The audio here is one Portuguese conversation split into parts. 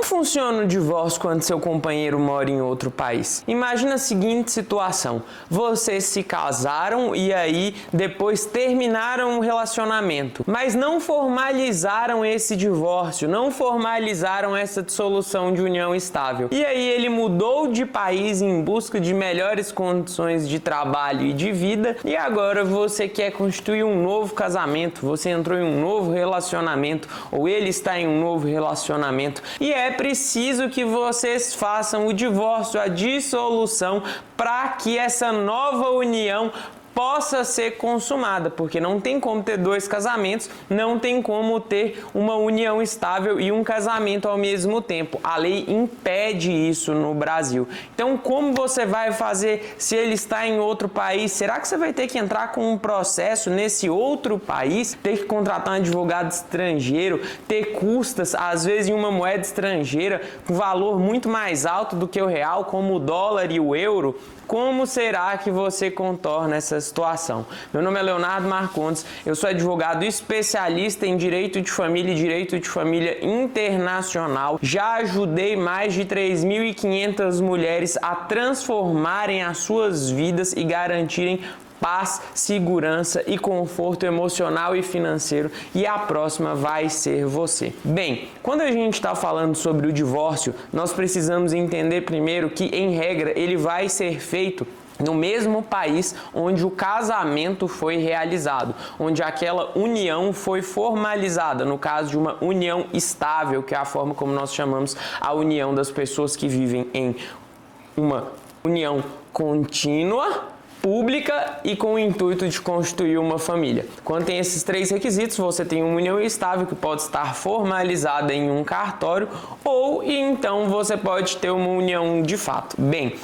funciona o divórcio quando seu companheiro mora em outro país? Imagina a seguinte situação: vocês se casaram e aí depois terminaram o relacionamento, mas não formalizaram esse divórcio, não formalizaram essa dissolução de união estável. E aí ele mudou de país em busca de melhores condições de trabalho e de vida, e agora você quer constituir um novo casamento, você entrou em um novo relacionamento, ou ele está em um novo relacionamento, e é preciso que vocês façam o divórcio, a dissolução, para que essa nova união possa ser consumada, porque não tem como ter dois casamentos, não tem como ter uma união estável e um casamento ao mesmo tempo. A lei impede isso no Brasil. Então, como você vai fazer se ele está em outro país? Será que você vai ter que entrar com um processo nesse outro país, ter que contratar um advogado estrangeiro, ter custas, às vezes em uma moeda estrangeira, com valor muito mais alto do que o real, como o dólar e o euro? Como será que você contorna essa situação? Meu nome é Leonardo Marcondes, eu sou advogado especialista em direito de família e direito de família internacional. Já ajudei mais de 3.500 mulheres a transformarem as suas vidas e garantirem paz, segurança e conforto emocional e financeiro, e a próxima vai ser você. Bem, quando a gente está falando sobre o divórcio, nós precisamos entender primeiro que, em regra, ele vai ser feito no mesmo país onde o casamento foi realizado, onde aquela união foi formalizada, no caso de uma união estável, que é a forma como nós chamamos a união das pessoas que vivem em uma união contínua, pública e com o intuito de constituir uma família. Quando tem esses três requisitos, você tem uma união estável que pode estar formalizada em um cartório, ou então você pode ter uma união de fato. Bem,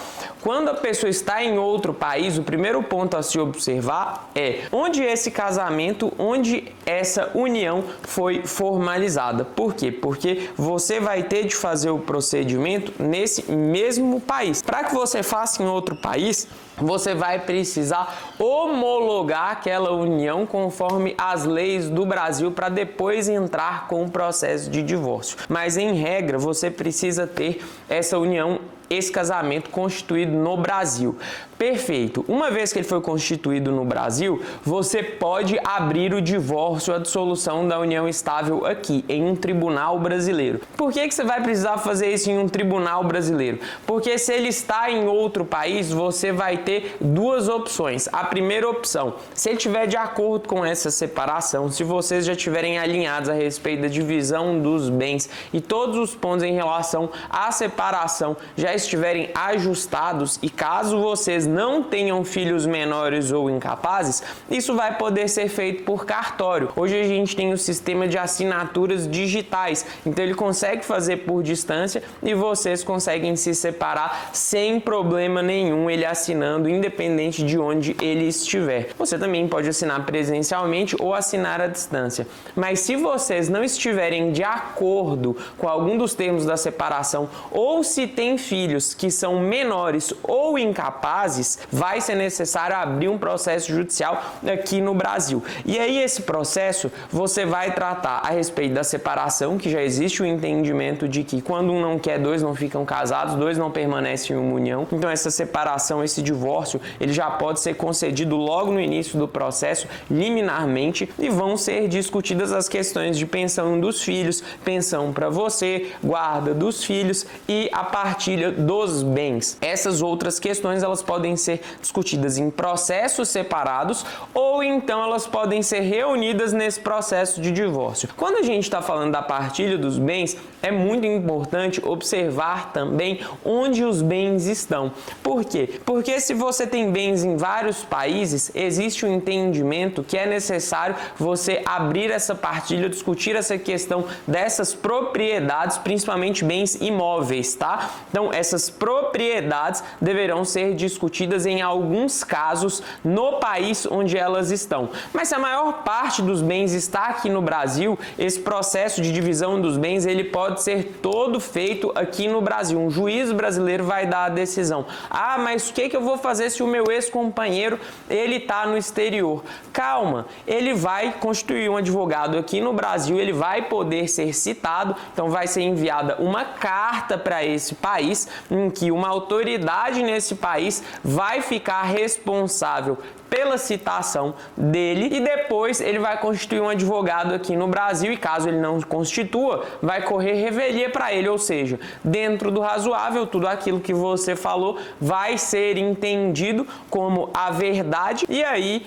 quando a pessoa está em outro país, o primeiro ponto a se observar é onde esse casamento, onde essa união foi formalizada. Por quê? Porque você vai ter de fazer o procedimento nesse mesmo país. Para que você faça em outro país, você vai precisar homologar aquela união conforme as leis do Brasil para depois entrar com o processo de divórcio. Mas, em regra, você precisa ter essa união, esse casamento constituído no Brasil. Perfeito. Uma vez que ele foi constituído no Brasil, você pode abrir o divórcio, a dissolução da união estável aqui, em um tribunal brasileiro. Por que você vai precisar fazer isso em um tribunal brasileiro? Porque se ele está em outro país, você vai ter duas opções. A primeira opção, se ele estiver de acordo com essa separação, se vocês já estiverem alinhados a respeito da divisão dos bens e todos os pontos em relação à separação já estiverem ajustados, e caso vocês não tenham filhos menores ou incapazes, isso vai poder ser feito por cartório. Hoje a gente tem o sistema de assinaturas digitais, então ele consegue fazer por distância e vocês conseguem se separar sem problema nenhum, ele assinando independente de onde ele estiver. Você também pode assinar presencialmente ou assinar à distância. Mas se vocês não estiverem de acordo com algum dos termos da separação, ou se tem filhos que são menores ou incapazes, vai ser necessário abrir um processo judicial aqui no Brasil. E aí esse processo você vai tratar a respeito da separação, que já existe o entendimento de que quando um não quer, dois não ficam casados, dois não permanecem em uma união. Então essa separação, esse divórcio, ele já pode ser concedido logo no início do processo, liminarmente, e vão ser discutidas as questões de pensão dos filhos, pensão para você, guarda dos filhos e a partilha dos bens. Essas outras questões, elas podem ser discutidas em processos separados ou então elas podem ser reunidas nesse processo de divórcio. Quando a gente está falando da partilha dos bens, é muito importante observar também onde os bens estão. Por quê? Porque se você tem bens em vários países, existe um entendimento que é necessário você abrir essa partilha, discutir essa questão dessas propriedades, principalmente bens imóveis, tá? Então, essas propriedades deverão ser discutidas em alguns casos no país onde elas estão. Mas se a maior parte dos bens está aqui no Brasil, esse processo de divisão dos bens ele pode ser todo feito aqui no Brasil. Um juiz brasileiro vai dar a decisão. Ah, mas o que eu vou fazer se o meu ex-companheiro ele está no exterior? Calma, ele vai constituir um advogado aqui no Brasil, ele vai poder ser citado, então vai ser enviada uma carta para esse país, em que uma autoridade nesse país vai ficar responsável pela citação dele e depois ele vai constituir um advogado aqui no Brasil e caso ele não constitua, vai correr revelia para ele, ou seja, dentro do razoável, tudo aquilo que você falou vai ser entendido como a verdade e aí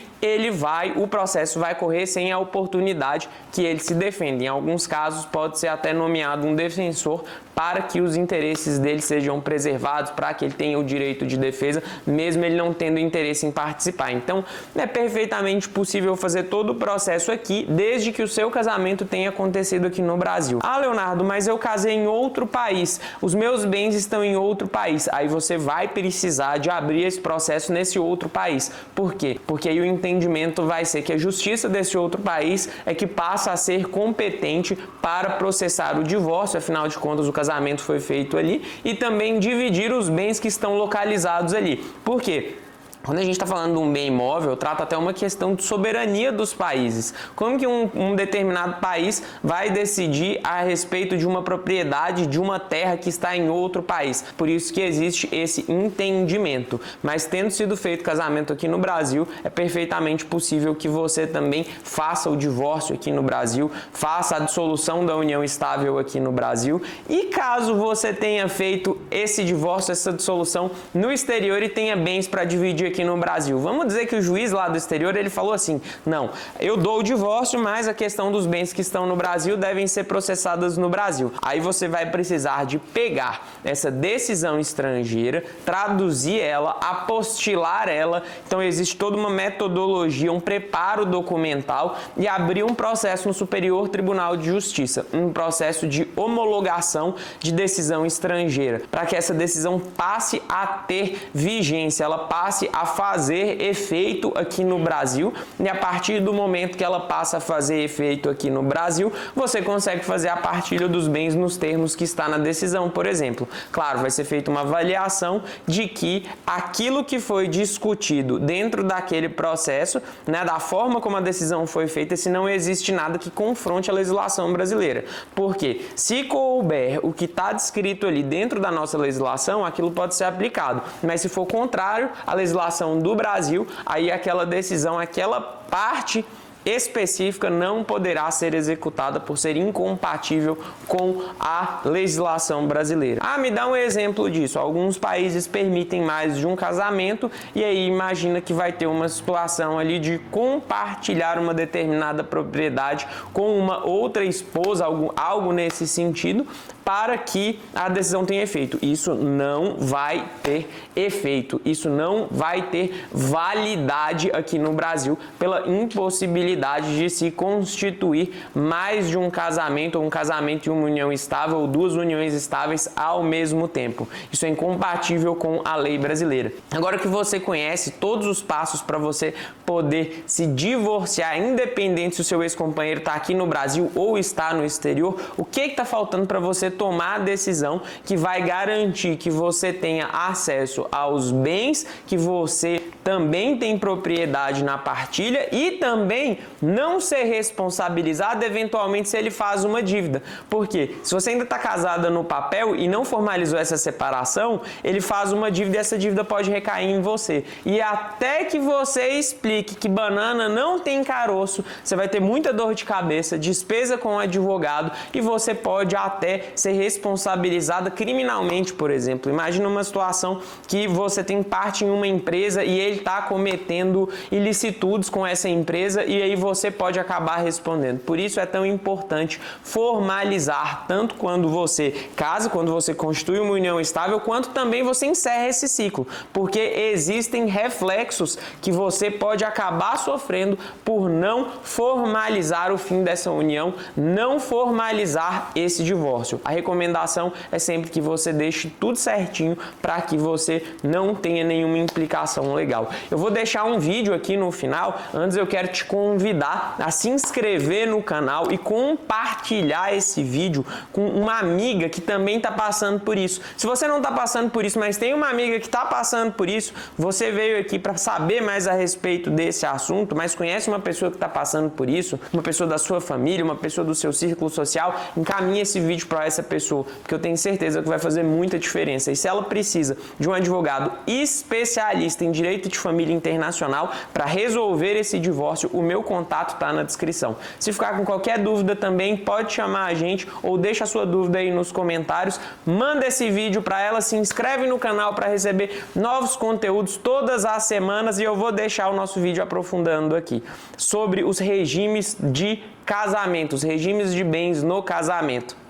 o processo vai correr sem a oportunidade que ele se defende. Em alguns casos pode ser até nomeado um defensor para que os interesses dele sejam preservados, para que ele tenha o direito de defesa, mesmo ele não tendo interesse em participar. Então, é perfeitamente possível fazer todo o processo aqui, desde que o seu casamento tenha acontecido aqui no Brasil. Ah, Leonardo, mas eu casei em outro país, os meus bens estão em outro país. Aí você vai precisar de abrir esse processo nesse outro país. Por quê? Porque aí o entendimento vai ser que a justiça desse outro país é que passa a ser competente para processar o divórcio, afinal de contas o casamento foi feito ali, e também dividir os bens que estão localizados ali. Por quê? Quando a gente está falando de um bem imóvel, trata até uma questão de soberania dos países. Como que um determinado país vai decidir a respeito de uma propriedade de uma terra que está em outro país? Por isso que existe esse entendimento. Mas tendo sido feito casamento aqui no Brasil, é perfeitamente possível que você também faça o divórcio aqui no Brasil, faça a dissolução da união estável aqui no Brasil. E caso você tenha feito esse divórcio, essa dissolução no exterior e tenha bens para dividir aqui no Brasil. Vamos dizer que o juiz lá do exterior, ele falou assim, não, eu dou o divórcio, mas a questão dos bens que estão no Brasil devem ser processadas no Brasil. Aí você vai precisar de pegar essa decisão estrangeira, traduzir ela, apostilar ela, então existe toda uma metodologia, um preparo documental e abrir um processo no Superior Tribunal de Justiça, um processo de homologação de decisão estrangeira, para que essa decisão passe a ter vigência, ela passe a fazer efeito aqui no Brasil e a partir do momento que ela passa a fazer efeito aqui no Brasil, você consegue fazer a partilha dos bens nos termos que está na decisão, por exemplo. Claro, vai ser feita uma avaliação de que aquilo que foi discutido dentro daquele processo, né, da forma como a decisão foi feita, se não existe nada que confronte a legislação brasileira. Porque se couber o que está descrito ali dentro da nossa legislação, aquilo pode ser aplicado. Mas se for contrário à legislação do Brasil, aí aquela decisão, aquela parte específica não poderá ser executada por ser incompatível com a legislação brasileira. Ah, me dá um exemplo disso. Alguns países permitem mais de um casamento e aí imagina que vai ter uma situação ali de compartilhar uma determinada propriedade com uma outra esposa, algo nesse sentido, para que a decisão tenha efeito. Isso não vai ter efeito, isso não vai ter validade aqui no Brasil pela impossibilidade de se constituir mais de um casamento, ou um casamento e uma união estável, ou duas uniões estáveis ao mesmo tempo. Isso é incompatível com a lei brasileira. Agora que você conhece todos os passos para você poder se divorciar, independente se o seu ex-companheiro está aqui no Brasil ou está no exterior, o que está faltando para você tomar a decisão que vai garantir que você tenha acesso aos bens, que você também tem propriedade na partilha e também não ser responsabilizado eventualmente se ele faz uma dívida. Porque se você ainda está casada no papel e não formalizou essa separação, ele faz uma dívida e essa dívida pode recair em você. E até que você explique que banana não tem caroço, você vai ter muita dor de cabeça, despesa com o advogado e você pode até ser responsabilizada criminalmente, por exemplo. Imagina uma situação que você tem parte em uma empresa e ele está cometendo ilicitudes com essa empresa e aí você pode acabar respondendo. Por isso é tão importante formalizar, tanto quando você casa, quando você constitui uma união estável, quanto também você encerra esse ciclo, porque existem reflexos que você pode acabar sofrendo por não formalizar o fim dessa união, não formalizar esse divórcio. A recomendação é sempre que você deixe tudo certinho para que você não tenha nenhuma implicação legal. Eu vou deixar um vídeo aqui no final. Antes eu quero te convidar a se inscrever no canal e compartilhar esse vídeo com uma amiga que também está passando por isso. Se você não está passando por isso, mas tem uma amiga que está passando por isso, você veio aqui para saber mais a respeito desse assunto, mas conhece uma pessoa que está passando por isso, uma pessoa da sua família, uma pessoa do seu círculo social, encaminhe esse vídeo para essa pessoa, porque eu tenho certeza que vai fazer muita diferença. E se ela precisa de um advogado especialista em direito de família internacional para resolver esse divórcio, o meu contato está na descrição. Se ficar com qualquer dúvida também, pode chamar a gente ou deixa a sua dúvida aí nos comentários. Manda esse vídeo para ela, se inscreve no canal para receber novos conteúdos todas as semanas, e eu vou deixar o nosso vídeo aprofundando aqui sobre os regimes de casamento, os regimes de bens no casamento.